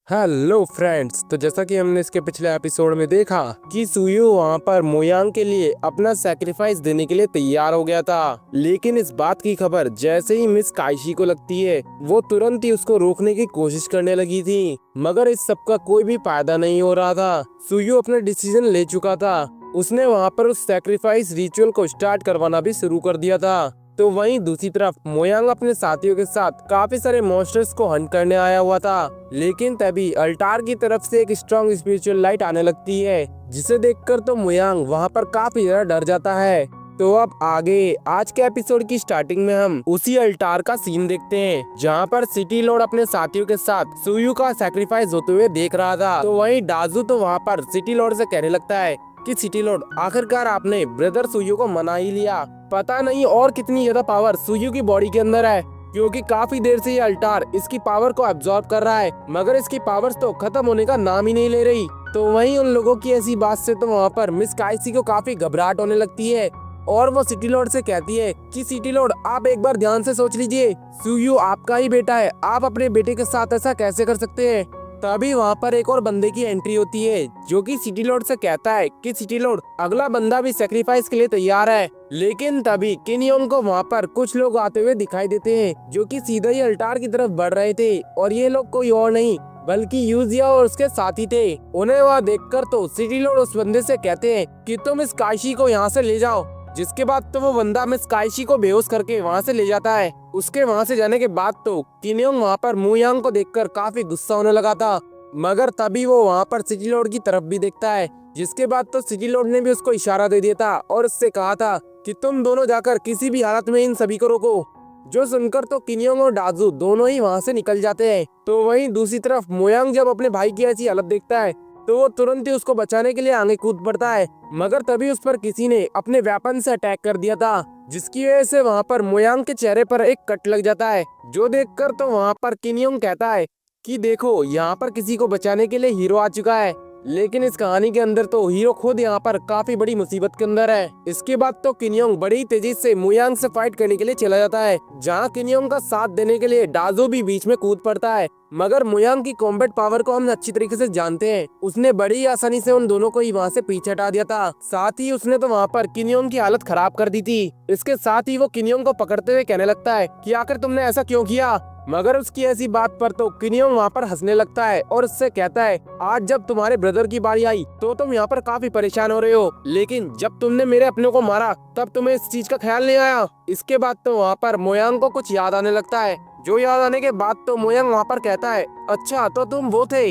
Hello friends, तो जैसा कि हमने इसके पिछले एपिसोड में देखा कि सुयू वहाँ पर मोयांग के लिए अपना सैक्रिफाइस देने के लिए तैयार हो गया था। लेकिन इस बात की खबर जैसे ही मिस काइशी को लगती है, वो तुरंत ही उसको रोकने की कोशिश करने लगी थी। मगर इस सब का कोई भी फायदा नहीं हो रहा था। सुयू अपना डिसीजन ले चुका था। उसने वहाँ पर उस सैक्रिफाइस रिचुअल को स्टार्ट करवाना भी शुरू कर दिया था। तो वहीं दूसरी तरफ मोयांग अपने साथियों के साथ काफी सारे मॉन्स्टर्स को हंट करने आया हुआ था। लेकिन तभी अल्टार की तरफ से एक स्ट्रॉन्ग स्पिरिचुअल लाइट आने लगती है, जिसे देखकर तो मोयांग वहां पर काफी ज्यादा डर जाता है। तो अब आगे आज के एपिसोड की स्टार्टिंग में हम उसी अल्टार का सीन देखते हैं, जहां पर सिटी लॉर्ड अपने साथियों के साथ सुयू का सैक्रिफाइस होते हुए देख रहा था। तो वहीं डाजू तो वहां पर सिटी लॉर्ड से कहने लगता है कि सिटी लॉर्ड, आखिरकार आपने ब्रदर सुयू को मना ही लिया। पता नहीं और कितनी ज्यादा पावर सुयू की बॉडी के अंदर है, क्योंकि काफी देर से ये अल्टार इसकी पावर को एब्जॉर्ब कर रहा है, मगर इसकी पावर्स तो खत्म होने का नाम ही नहीं ले रही। तो वहीं उन लोगों की ऐसी बात से तो वहाँ पर मिस काइसी को काफी घबराहट होने लगती है, और वो सिटी लॉर्ड से कहती है कि सिटी लॉर्ड, आप एक बार ध्यान से सोच लीजिए, सुयू आपका ही बेटा है, आप अपने बेटे के साथ ऐसा कैसे कर सकते हैं। तभी वहाँ पर एक और बंदे की एंट्री होती है, जो कि सिटी लॉर्ड से कहता है कि सिटी लॉर्ड, अगला बंदा भी सेक्रीफाइस के लिए तैयार है। लेकिन तभी किन योंग को वहाँ पर कुछ लोग आते हुए दिखाई देते हैं, जो कि सीधा ही अल्टार की तरफ बढ़ रहे थे, और ये लोग कोई और नहीं बल्कि यूजिया और उसके साथी थे। उन्हें वहाँ देखकर तो सिटी लॉर्ड उस बंदे से कहते हैं कि तुम इस काशी को यहाँ से ले जाओ। जिसके बाद तो वो बंदा मिस काइशी को बेहोश करके वहाँ से ले जाता है। उसके वहाँ से जाने के बाद तो किन्योंग वहाँ पर मुयांग को देखकर काफी गुस्सा होने लगा था, मगर तभी वो वहाँ पर सिटी लॉर्ड की तरफ भी देखता है। जिसके बाद तो सिटी लॉर्ड ने भी उसको इशारा दे दिया था और उससे कहा था कि तुम दोनों जाकर किसी भी हालत में इन सभी को रोको। जो सुनकर तो किन्योंग और डाजू दोनों ही वहाँ से निकल जाते हैं। तो वहीं दूसरी तरफ मोयांग जब अपने भाई की ऐसी हालत देखता है, तो वो तुरंत ही उसको बचाने के लिए आगे कूद पड़ता है, मगर तभी उस पर किसी ने अपने वेपन से अटैक कर दिया था, जिसकी वजह से वहाँ पर मोयांग के चेहरे पर एक कट लग जाता है। जो देखकर तो वहाँ पर किन्योंग कहता है कि देखो, यहाँ पर किसी को बचाने के लिए हीरो आ चुका है, लेकिन इस कहानी के अंदर तो हीरो खुद यहाँ पर काफी बड़ी मुसीबत के अंदर है। इसके बाद तो किन्योंग बड़ी तेजी से मुयांग से फाइट करने के लिए चला जाता है, जहाँ किन्योंग का साथ देने के लिए डाजो भी बीच में कूद पड़ता है। मगर मुयांग की कॉम्बैट पावर को हम अच्छी तरीके से जानते हैं, उसने बड़ी आसानी से उन दोनों को ही वहाँ से पीछे हटा दिया था। साथ ही उसने तो वहाँ पर किन्योंग की हालत खराब कर दी थी। इसके साथ ही वो किन्योंग को पकड़ते हुए कहने लगता है कि आखिर तुमने ऐसा क्यों किया। मगर उसकी ऐसी बात पर तो किन्योंग वहाँ पर हंसने लगता है और उससे कहता है, आज जब तुम्हारे ब्रदर की बारी आई तो तुम यहाँ पर काफी परेशान हो रहे हो, लेकिन जब तुमने मेरे अपने को मारा तब तुम्हें इस चीज का ख्याल नहीं आया। इसके बाद तो वहाँ पर मोयांग को कुछ याद आने लगता है। जो याद आने के बाद तो मोयांग वहाँ पर कहता है, अच्छा तो तुम वो थे।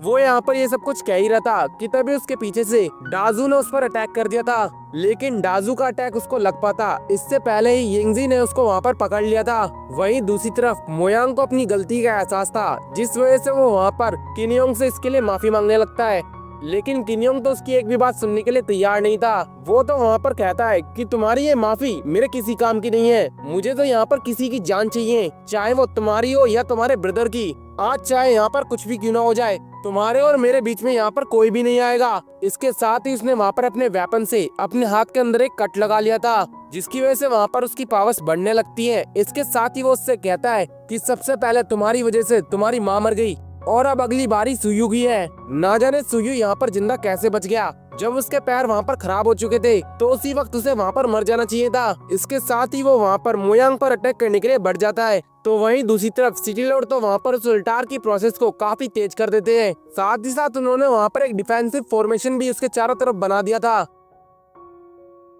वो यहाँ पर ये सब कुछ कह ही रहा था कि तभी उसके पीछे से डाजू ने उस पर अटैक कर दिया था, लेकिन डाजू का अटैक उसको लग पाता इससे पहले ही यिंगजी ने उसको वहाँ पर पकड़ लिया था। वहीं दूसरी तरफ मोयांग को अपनी गलती का एहसास था, जिस वजह से वो वहाँ पर किन्योंग से इसके लिए माफी मांगने लगता है। लेकिन किन्योंग तो उसकी एक भी बात सुनने के लिए तैयार नहीं था। वो तो वहाँ पर कहता है कि तुम्हारी ये माफी मेरे किसी काम की नहीं है, मुझे तो यहाँ पर किसी की जान चाहिए, चाहे वो तुम्हारी हो या तुम्हारे ब्रदर की। आज चाहे यहाँ पर कुछ भी क्यों ना हो जाए, तुम्हारे और मेरे बीच में यहाँ पर कोई भी नहीं आएगा। इसके साथ ही उसने वहाँ पर अपने वेपन से अपने हाथ के अंदर एक कट लगा लिया था, जिसकी वजह से वहाँ पर उसकी पावर्स बढ़ने लगती है। इसके साथ ही वो उससे कहता है कि सबसे पहले तुम्हारी वजह से तुम्हारी माँ मर गई, और अब अगली बारी सुयू की है। ना जाने सुयू यहाँ पर जिंदा कैसे बच गया, जब उसके पैर वहाँ पर खराब हो चुके थे तो उसी वक्त उसे वहाँ पर मर जाना चाहिए था। इसके साथ ही वो वहाँ पर मोयांग पर अटैक करने के लिए बढ़ जाता है। तो वहीं दूसरी तरफ सिटी लॉर्ड तो वहाँ पर उस अल्टार की प्रोसेस को काफी तेज कर देते हैं। साथ ही साथ उन्होंने वहाँ पर एक डिफेंसिव फॉर्मेशन भी उसके चारों तरफ बना दिया था।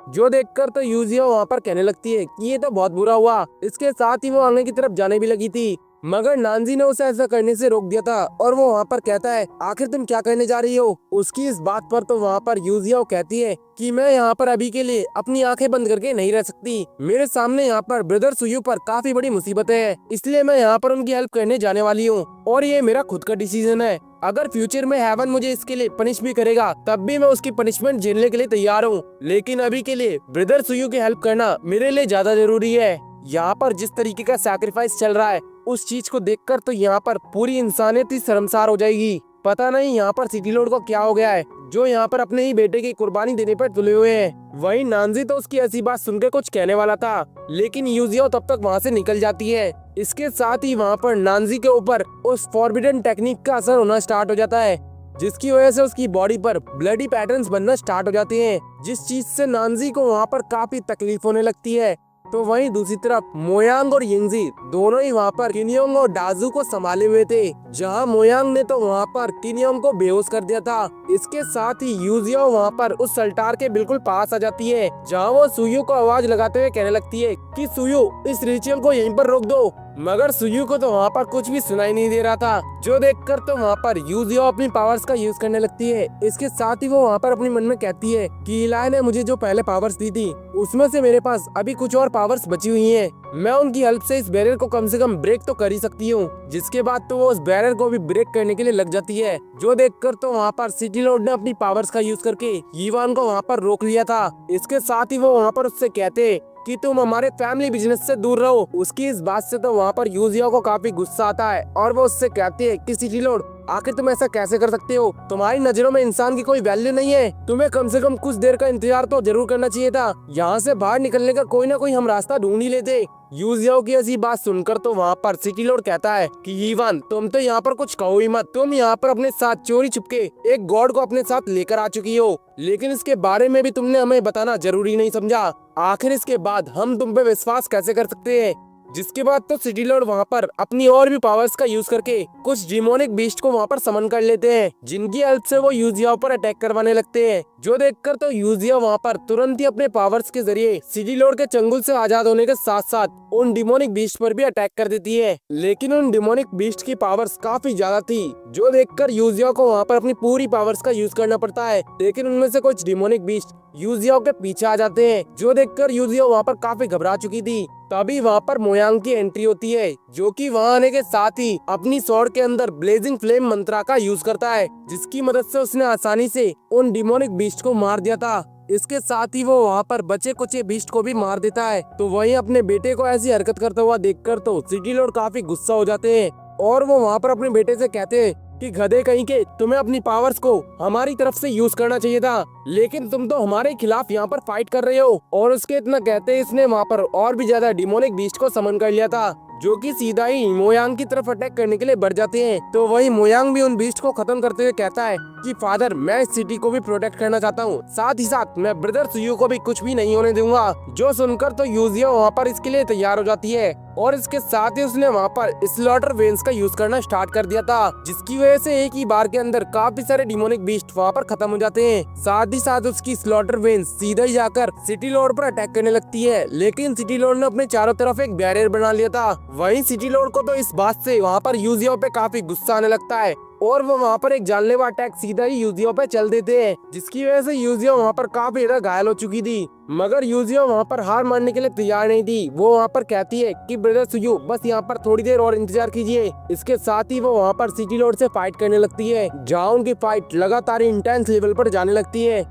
जो देखकर तो यूजिया वहाँ पर कहने लगती है कि ये तो बहुत बुरा हुआ। इसके साथ ही वो आगे की तरफ जाने भी लगी थी, मगर नानजी ने उसे ऐसा करने से रोक दिया था, और वो वहाँ पर कहता है, आखिर तुम क्या करने जा रही हो। उसकी इस बात पर तो वहाँ पर यूजिया कहती है कि मैं यहाँ पर अभी के लिए अपनी आंखें बंद करके नहीं रह सकती। मेरे सामने यहाँ पर ब्रदर सुयू पर काफी बड़ी मुसीबत है, इसलिए मैं यहाँ पर उनकी हेल्प करने जाने वाली हूँ, और ये मेरा खुद का डिसीजन है। अगर फ्यूचर में हेवन मुझे इसके लिए पनिश भी करेगा तब भी मैं उसकी पनिशमेंट झेलने के लिए तैयार हूँ, लेकिन अभी के लिए ब्रदर सुयू की हेल्प करना मेरे लिए ज्यादा जरूरी है। यहाँ पर जिस तरीके का सैक्रिफाइस चल रहा है, उस चीज को देखकर तो यहाँ पर पूरी इंसानियत ही शर्मसार हो जाएगी। पता नहीं यहाँ पर सिटी लॉर्ड को क्या हो गया है, जो यहाँ पर अपने ही बेटे की कुर्बानी देने पर तुले हुए हैं। वहीं नानजी तो उसकी ऐसी बात सुनकर कुछ कहने वाला था, लेकिन यूजियो तब तक वहाँ से निकल जाती है। इसके साथ ही वहाँ पर नानजी के ऊपर उस फॉरबिडन टेक्निक का असर होना स्टार्ट हो जाता है, जिसकी वजह से उसकी बॉडी पर ब्लडी पैटर्न्स बनना स्टार्ट हो जाते हैं, जिस चीज से नानजी को वहाँ पर काफी तकलीफ होने लगती है। तो वहीं दूसरी तरफ मोयांग और यिंगजी दोनों ही वहाँ पर किन्योंग और डाजू को संभाले हुए थे, जहाँ मोयांग ने तो वहाँ पर किन्योंग को बेहोश कर दिया था। इसके साथ ही यूजियो वहाँ पर उस सल्टार के बिल्कुल पास आ जाती है, जहाँ वो सुयू को आवाज लगाते हुए कहने लगती है कि सुयू इस रिचुअल को यहीं पर रोक दो। मगर सुयू को तो वहाँ पर कुछ भी सुनाई नहीं दे रहा था, जो देखकर तो वहाँ पर यूजियो अपनी पावर्स का यूज करने लगती है। इसके साथ ही वो वहाँ पर अपने मन में कहती है कि इलाय ने मुझे जो पहले पावर्स दी थी उसमें से मेरे पास अभी कुछ और पावर्स बची हुई हैं। मैं उनकी हेल्प से इस बैरियर को कम से कम ब्रेक तो कर ही सकती हूँ। जिसके बाद तो वो उस बैरियर को भी ब्रेक करने के लिए लग जाती है, जो देखकर तो वहाँ पर सिटी लॉर्ड ने अपनी पावर्स का यूज करके यीवान को वहाँ पर रोक लिया था। इसके साथ ही वो वहाँ पर उससे कहते कि तुम हमारे फैमिली बिजनेस से दूर रहो। उसकी इस बात से तो वहाँ पर यूजियो को काफी गुस्सा आता है और वो उससे कहती है कि सिटी लॉर्ड आखिर तुम ऐसा कैसे कर सकते हो? तुम्हारी नजरों में इंसान की कोई वैल्यू नहीं है। तुम्हें कम से कम कुछ देर का इंतजार तो जरूर करना चाहिए था। यहाँ से बाहर निकलने का कोई ना कोई हम रास्ता ढूंढ ही लेते। यूजियो की ऐसी बात सुनकर तो वहाँ पर सिटी लॉर्ड कहता है कि यीवान तुम तो यहाँ पर कुछ कहो ही मत। तुम यहाँ पर अपने साथ चोरी छुपके एक गॉड को अपने साथ लेकर आ चुकी हो, लेकिन इसके बारे में भी तुमने हमें बताना जरूरी नहीं समझा। आखिर इसके बाद हम तुम पे विश्वास कैसे कर सकते हैं? जिसके बाद तो सिटी लॉर्ड वहाँ पर अपनी और भी पावर्स का यूज करके कुछ डिमोनिक बीस्ट को वहाँ पर समन कर लेते हैं, जिनकी हेल्प से वो यूजियो पर अटैक करवाने लगते हैं। जो देखकर तो यूजियो वहाँ पर तुरंत ही अपने पावर्स के जरिए सिटी लॉर्ड के चंगुल से आजाद होने के साथ साथ उन डिमोनिक बीस्ट पर भी अटैक कर देती है। लेकिन उन डिमोनिक बीस्ट की पावर्स काफी ज्यादा थी, जो देखकर यूजियो को वहाँ पर अपनी पूरी पावर्स का यूज करना पड़ता है। लेकिन उनमें से कुछ डिमोनिक बीस्ट यूजियो के पीछे आ जाते हैं, जो देखकर यूजियो वहाँ पर काफी घबरा चुकी थी। तभी वहाँ पर मोयांग की एंट्री होती है, जो कि वहाँ आने के साथ ही अपनी स्वॉर्ड के अंदर ब्लेजिंग फ्लेम मंत्रा का यूज करता है, जिसकी मदद से उसने आसानी से उन डिमोनिक बीस्ट को मार दिया था। इसके साथ ही वो वहाँ पर बचे कुचे बीस्ट को भी मार देता है। तो वहीं अपने बेटे को ऐसी हरकत करता हुआ देखकर तो सिटी लॉर्ड काफी गुस्सा हो जाते हैं और वो वहाँ पर अपने बेटे से कहते हैं कि गधे कहीं के, तुम्हें अपनी पावर्स को हमारी तरफ से यूज करना चाहिए था, लेकिन तुम तो हमारे खिलाफ यहाँ पर फाइट कर रहे हो। और उसके इतना कहते इसने वहाँ पर और भी ज्यादा डिमोनिक बीस्ट को समन कर लिया था, जो कि सीधा ही मोयांग की तरफ अटैक करने के लिए बढ़ जाते हैं। तो वही मोयांग भी उन बीस्ट को खत्म करते हुए कहता है कि फादर मैं इस सिटी को भी प्रोटेक्ट करना चाहता हूँ, साथ ही साथ मैं ब्रदर सुयू को भी कुछ भी नहीं होने दूंगा। जो सुनकर तो यूजियो वहाँ पर इसके लिए तैयार हो जाती है और इसके साथ ही उसने वहाँ पर स्लॉटर वेन्स का यूज करना स्टार्ट कर दिया था, जिसकी वजह से एक ही बार के अंदर काफी सारे डिमोनिक बीस्ट वहाँ पर खत्म हो जाते हैं। साथ ही साथ उसकी स्लॉटर वेन्स सीधा ही जाकर सिटी लॉर्ड पर अटैक करने लगती है, लेकिन सिटी लॉर्ड ने अपने चारों तरफ एक बैरियर बना लिया था। वहीं सिटी लॉर्ड को तो इस बात से वहाँ पर यूजियो पे काफी गुस्सा आने लगता है और वो वहाँ पर एक जानलेवा अटैक सीधा ही यूजियो पे चल देते हैं, जिसकी वजह से यूजियो वहाँ पर काफी ज्यादा घायल हो चुकी थी। मगर यूजियो वहाँ पर हार मानने के लिए तैयार नहीं थी। वो वहाँ पर कहती है कि ब्रदर सुयू बस यहाँ पर थोड़ी देर और इंतजार कीजिए। इसके साथ ही वो वहाँ पर सिटी लॉर्ड से फाइट करने लगती है, जहाँ उनकी फाइट लगातार इंटेंस लेवल पर जाने लगती है।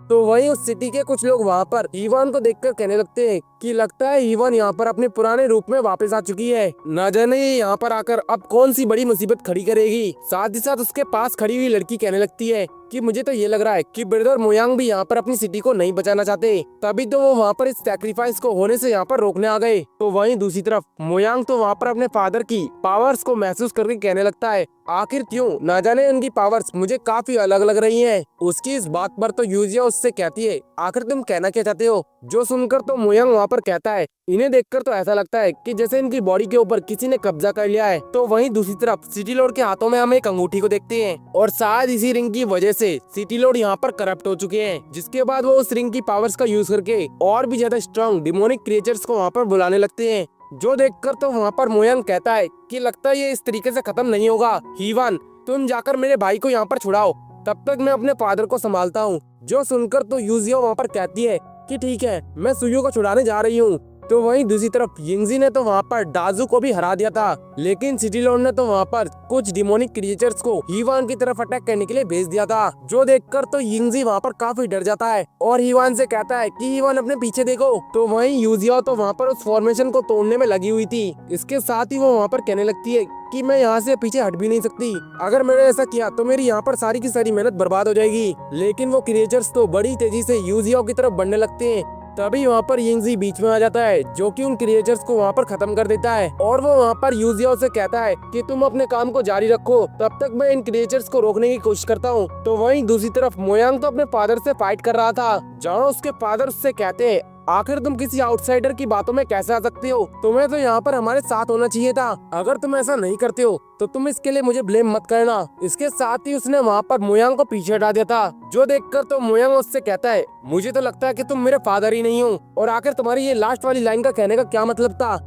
तो वहीं उस सिटी के कुछ लोग वहाँ पर यीवान को देखकर कहने लगते हैं कि लगता है यीवान यहाँ पर अपने पुराने रूप में वापस आ चुकी है। न जाने ये यहाँ पर आकर अब कौन सी बड़ी मुसीबत खड़ी करेगी। साथ ही साथ उसके पास खड़ी हुई लड़की कहने लगती है कि मुझे तो ये लग रहा है कि ब्रदर मोयांग भी यहाँ पर अपनी सिटी को नहीं बचाना चाहते, तभी तो वो वहाँ पर इस सैक्रिफाइस को होने से यहाँ पर रोकने आ गए। तो वहीं दूसरी तरफ मोयांग तो वहाँ पर अपने फादर की पावर्स को महसूस करके कहने लगता है आखिर क्यों न जाने उनकी पावर्स मुझे काफी अलग लग रही हैं। उसकी इस बात पर तो यूजियो उससे कहती है आखिर तुम कहना क्या चाहते हो। जो सुनकर तो मोयांग वहाँ पर कहता है इन्हें देखकर तो ऐसा लगता है कि जैसे इनकी बॉडी के ऊपर किसी ने कब्जा कर लिया है। तो वहीं दूसरी तरफ सिटी लॉर्ड के हाथों में हम एक अंगूठी को देखते हैं और शायद इसी रिंग की वजह से सिटी लॉर्ड यहाँ पर करप्ट हो चुके हैं, जिसके बाद वो उस रिंग की पावर्स का यूज करके और भी ज्यादा स्ट्रॉन्ग डिमोनिक क्रिएचर्स को वहाँ पर बुलाने लगते हैं। जो देखकर तो वहाँ पर मोयांग कहता है कि लगता है ये इस तरीके से खत्म नहीं होगा। यीवान तुम जाकर मेरे भाई को यहाँ पर छुड़ाओ, तब तक मैं अपने फादर को संभालता हूँ। जो सुनकर तो यूजियो वहाँ पर कहती है कि ठीक है मैं सुयू को छुड़ाने जा रही हूँ। तो वहीं दूसरी तरफ यिंगजी ने तो वहाँ पर डाजू को भी हरा दिया था, लेकिन सिटी लॉर्ड ने तो वहाँ पर कुछ डिमोनिक क्रिएचर्स को हीवान की तरफ अटैक करने के लिए भेज दिया था, जो देखकर तो यिंगजी वहाँ पर काफी डर जाता है और हीवान से कहता है कि हीवान अपने पीछे देखो। तो वहीं यूजियाओ तो वहाँ पर उस फॉर्मेशन को तोड़ने में लगी हुई थी। इसके साथ ही वो वहाँ पर कहने लगती है कि मैं यहाँ से पीछे हट भी नहीं सकती, अगर मैंने ऐसा किया तो मेरी यहाँ पर सारी की सारी मेहनत बर्बाद हो जाएगी। लेकिन वो क्रिएचर्स तो बड़ी तेजी से यूजियाओ की तरफ बढ़ने लगते हैं। तभी वहाँ पर यिंगजी बीच में आ जाता है, जो कि उन क्रिएचर्स को वहाँ पर खत्म कर देता है और वो वहाँ पर यूजियाओ से कहता है कि तुम अपने काम को जारी रखो, तब तक मैं इन क्रिएचर्स को रोकने की कोशिश करता हूँ। तो वहीं दूसरी तरफ मोयांग तो अपने फादर से फाइट कर रहा था, जहाँ उसके फादर उससे कहते हैं आखिर तुम किसी आउटसाइडर की बातों में कैसे आ सकते हो, तुम्हें तो यहाँ पर हमारे साथ होना चाहिए था, अगर तुम ऐसा नहीं करते हो तो तुम इसके लिए मुझे ब्लेम मत करना। इसके साथ ही उसने वहाँ पर मोयांग को पीछे हटा दिया था, जो देखकर तो मोयांग उससे कहता है मुझे तो लगता है कि तुम मेरे फादर ही नहीं हो, और आखिर तुम्हारी ये लास्ट वाली लाइन का कहने का क्या मतलब था।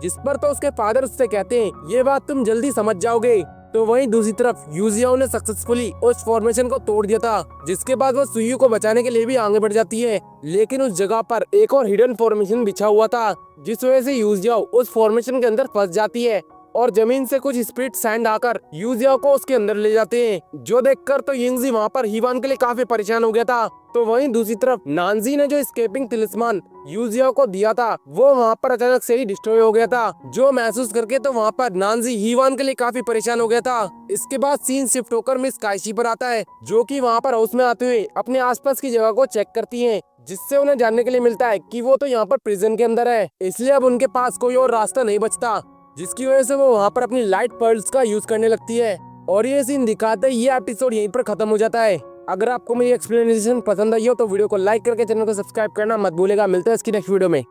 जिस पर तो उसके फादर उससे कहते हैं ये बात तुम जल्दी समझ जाओगे। तो वहीं दूसरी तरफ यूजियाओ ने सक्सेसफुली उस फॉर्मेशन को तोड़ दिया था, जिसके बाद वो सुयू को बचाने के लिए भी आगे बढ़ जाती है, लेकिन उस जगह पर एक और हिडन फॉर्मेशन बिछा हुआ था, जिस वजह से यूजियाओ उस फॉर्मेशन के अंदर फंस जाती है और जमीन से कुछ स्पिरिट सैंड आकर यूजियाओ को उसके अंदर ले जाते हैं, जो देखकर तो यिंगजी वहाँ पर हीवान के लिए काफी परेशान हो गया था। तो वहीं दूसरी तरफ नानजी ने जो स्केपिंग तिलिस्मान यूजियाओ को दिया था वो वहाँ पर अचानक से ही डिस्ट्रॉय हो गया था, जो महसूस करके तो वहाँ पर नानजी हीवान के लिए काफी परेशान हो गया था। इसके बाद सीन शिफ्ट होकर मिस काइशी पर आता है, जो कि वहाँ पर हाउस में आते हुए अपने आसपास की जगह को चेक करती है, जिससे उन्हें जानने के लिए मिलता है कि वो तो यहाँ पर प्रिजन के अंदर है, इसलिए अब उनके पास कोई और रास्ता नहीं बचता, जिसकी वजह से वो वहाँ पर अपनी लाइट पर्ल्स का यूज करने लगती है। और ये सीन दिखाते ये एपिसोड यहीं पर खत्म हो जाता है। अगर आपको मेरी एक्सप्लेनेशन पसंद आई हो तो वीडियो को लाइक करके चैनल को सब्सक्राइब करना मत भूलेगा। मिलता है इसकी नेक्स्ट वीडियो में।